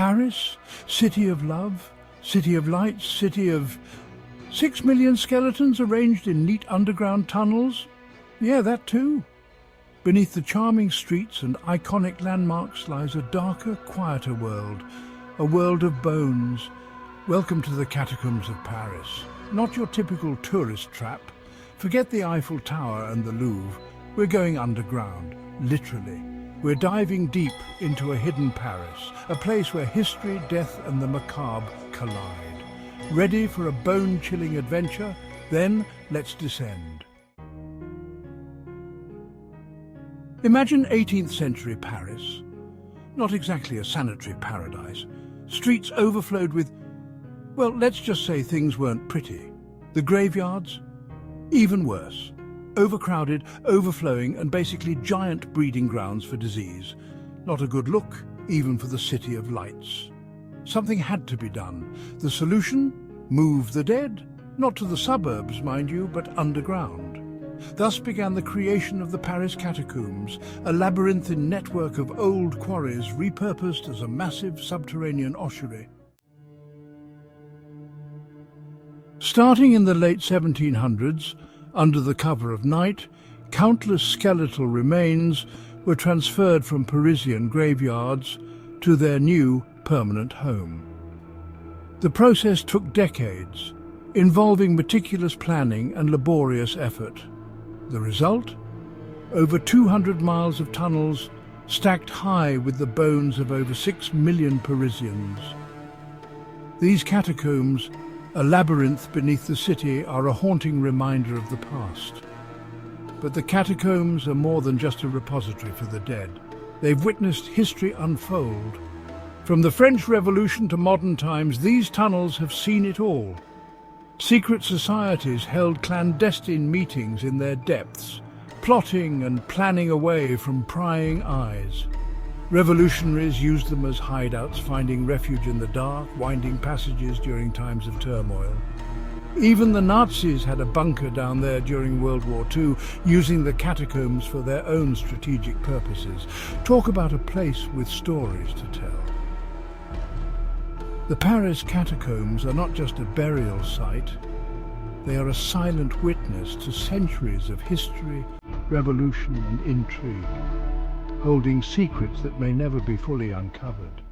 Paris, city of love, city of lights, city of 6 million skeletons arranged in neat underground tunnels? Yeah, that too. Beneath the charming streets and iconic landmarks lies a darker, quieter world, a world of bones. Welcome to the catacombs of Paris. Not your typical tourist trap. Forget the Eiffel Tower and the Louvre. We're going underground, literally. We're diving deep into a hidden Paris, a place where history, death and the macabre collide. Ready for a bone-chilling adventure? Then let's descend. Imagine 18th century Paris. Not exactly a sanitary paradise. Streets overflowed with, well, let's just say things weren't pretty. The graveyards? Even worse. Overcrowded, overflowing, and basically giant breeding grounds for disease. Not a good look, even for the city of lights. Something had to be done. The solution? Move the dead. Not to the suburbs, mind you, but underground. Thus began the creation of the Paris catacombs, a labyrinthine network of old quarries repurposed as a massive subterranean ossuary. Starting in the late 1700s, under the cover of night, countless skeletal remains were transferred from Parisian graveyards to their new permanent home. The process took decades, involving meticulous planning and laborious effort. The result? Over 200 miles of tunnels stacked high with the bones of over 6 million Parisians. These catacombs, a labyrinth beneath the city, are a haunting reminder of the past. But the catacombs are more than just a repository for the dead. They've witnessed history unfold. From the French Revolution to modern times, these tunnels have seen it all. Secret societies held clandestine meetings in their depths, plotting and planning away from prying eyes. Revolutionaries used them as hideouts, finding refuge in the dark, winding passages during times of turmoil. Even the Nazis had a bunker down there during World War II, using the catacombs for their own strategic purposes. Talk about a place with stories to tell. The Paris catacombs are not just a burial site, they are a silent witness to centuries of history, revolution and intrigue, holding secrets that may never be fully uncovered.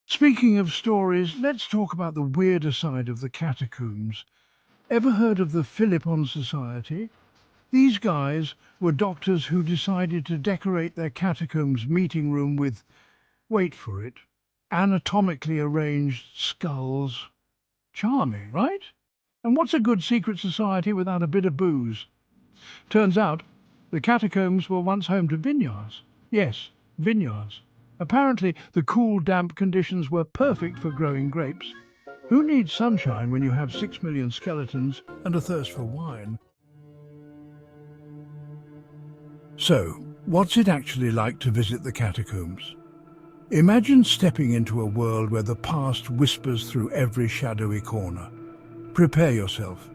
Speaking of stories, let's talk about the weirder side of the catacombs. Ever heard of the Philippon Society? These guys were doctors who decided to decorate their catacombs meeting room with, wait for it, anatomically arranged skulls. Charming, right? And what's a good secret society without a bit of booze? Turns out, the catacombs were once home to vineyards. Yes, vineyards. Apparently, the cool, damp conditions were perfect for growing grapes. Who needs sunshine when you have 6 million skeletons and a thirst for wine? So, what's it actually like to visit the catacombs? Imagine stepping into a world where the past whispers through every shadowy corner. Prepare yourself.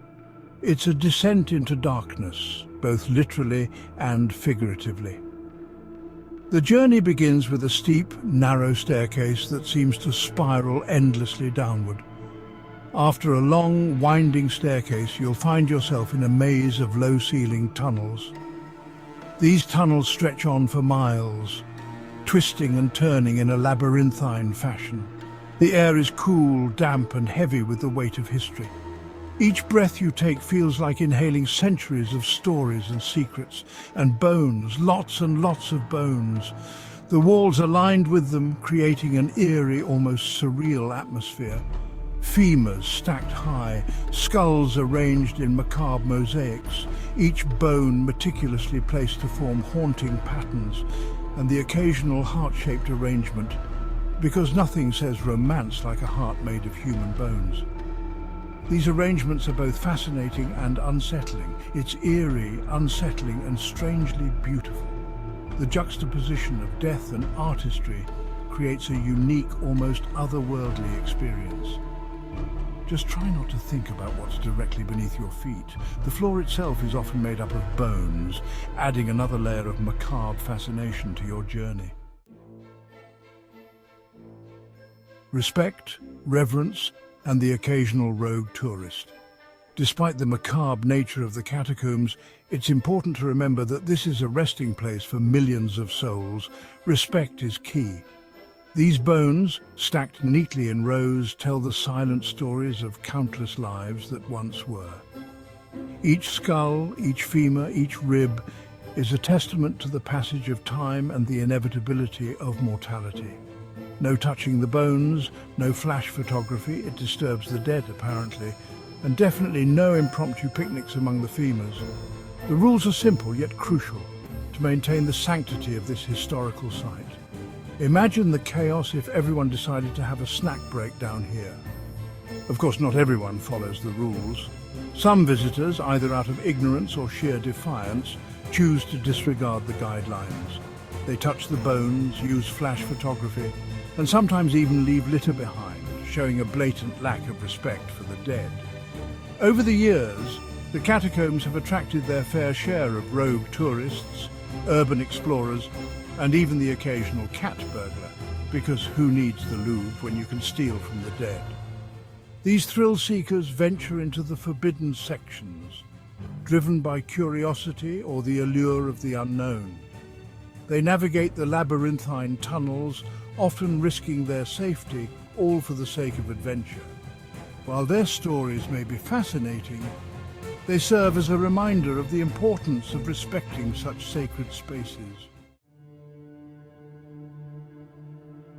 It's a descent into darkness, both literally and figuratively. The journey begins with a steep, narrow staircase that seems to spiral endlessly downward. After a long, winding staircase, you'll find yourself in a maze of low-ceiling tunnels. These tunnels stretch on for miles, twisting and turning in a labyrinthine fashion. The air is cool, damp and heavy with the weight of history. Each breath you take feels like inhaling centuries of stories and secrets, and bones, lots and lots of bones. The walls are lined with them, creating an eerie, almost surreal atmosphere. Femurs stacked high, skulls arranged in macabre mosaics, each bone meticulously placed to form haunting patterns, and the occasional heart-shaped arrangement, because nothing says romance like a heart made of human bones. These arrangements are both fascinating and unsettling. It's eerie, unsettling, and strangely beautiful. The juxtaposition of death and artistry creates a unique, almost otherworldly experience. Just try not to think about what's directly beneath your feet. The floor itself is often made up of bones, adding another layer of macabre fascination to your journey. respect, reverence, and the occasional rogue tourist. Despite the macabre nature of the catacombs, it's important to remember that this is a resting place for millions of souls. Respect is key. These bones, stacked neatly in rows, tell the silent stories of countless lives that once were. Each skull, each femur, each rib is a testament to the passage of time and the inevitability of mortality. No touching the bones, no flash photography, it disturbs the dead apparently, and definitely no impromptu picnics among the femurs. The rules are simple yet crucial to maintain the sanctity of this historical site. Imagine the chaos if everyone decided to have a snack break down here. Of course, not everyone follows the rules. Some visitors, either out of ignorance or sheer defiance, choose to disregard the guidelines. They touch the bones, use flash photography, and sometimes even leave litter behind, showing a blatant lack of respect for the dead. Over the years, the catacombs have attracted their fair share of rogue tourists, urban explorers, and even the occasional cat burglar, because who needs the Louvre when you can steal from the dead? These thrill seekers venture into the forbidden sections, driven by curiosity or the allure of the unknown. They navigate the labyrinthine tunnels, often risking their safety, all for the sake of adventure. While their stories may be fascinating, they serve as a reminder of the importance of respecting such sacred spaces.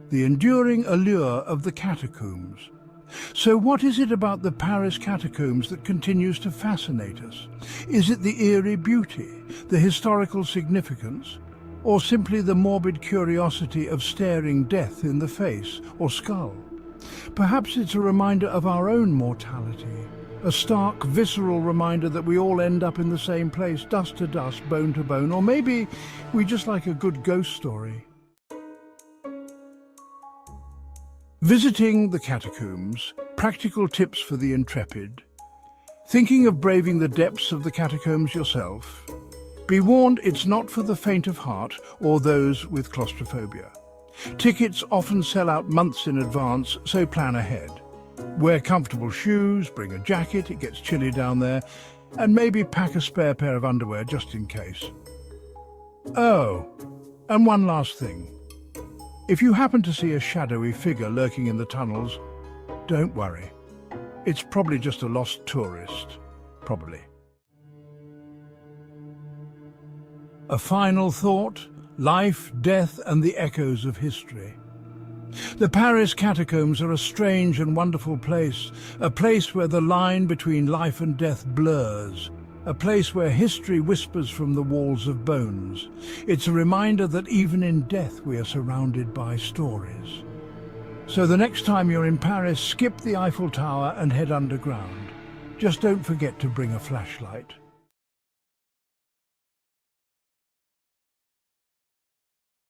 The enduring allure of the catacombs. So what is it about the Paris catacombs that continues to fascinate us? Is it the eerie beauty, the historical significance, or simply the morbid curiosity of staring death in the face or skull? Perhaps it's a reminder of our own mortality, a stark, visceral reminder that we all end up in the same place, dust to dust, bone to bone, or maybe we just like a good ghost story. Visiting the catacombs, practical tips for the intrepid. Thinking of braving the depths of the catacombs yourself? Be warned, it's not for the faint of heart or those with claustrophobia. Tickets often sell out months in advance, so plan ahead. Wear comfortable shoes, bring a jacket, it gets chilly down there, and maybe pack a spare pair of underwear just in case. Oh, and one last thing. If you happen to see a shadowy figure lurking in the tunnels, don't worry. It's probably just a lost tourist. Probably. A final thought: life, death, and the echoes of history. The Paris catacombs are a strange and wonderful place, a place where the line between life and death blurs, a place where history whispers from the walls of bones. It's a reminder that even in death we are surrounded by stories. So the next time you're in Paris, skip the Eiffel Tower and head underground. Just don't forget to bring a flashlight.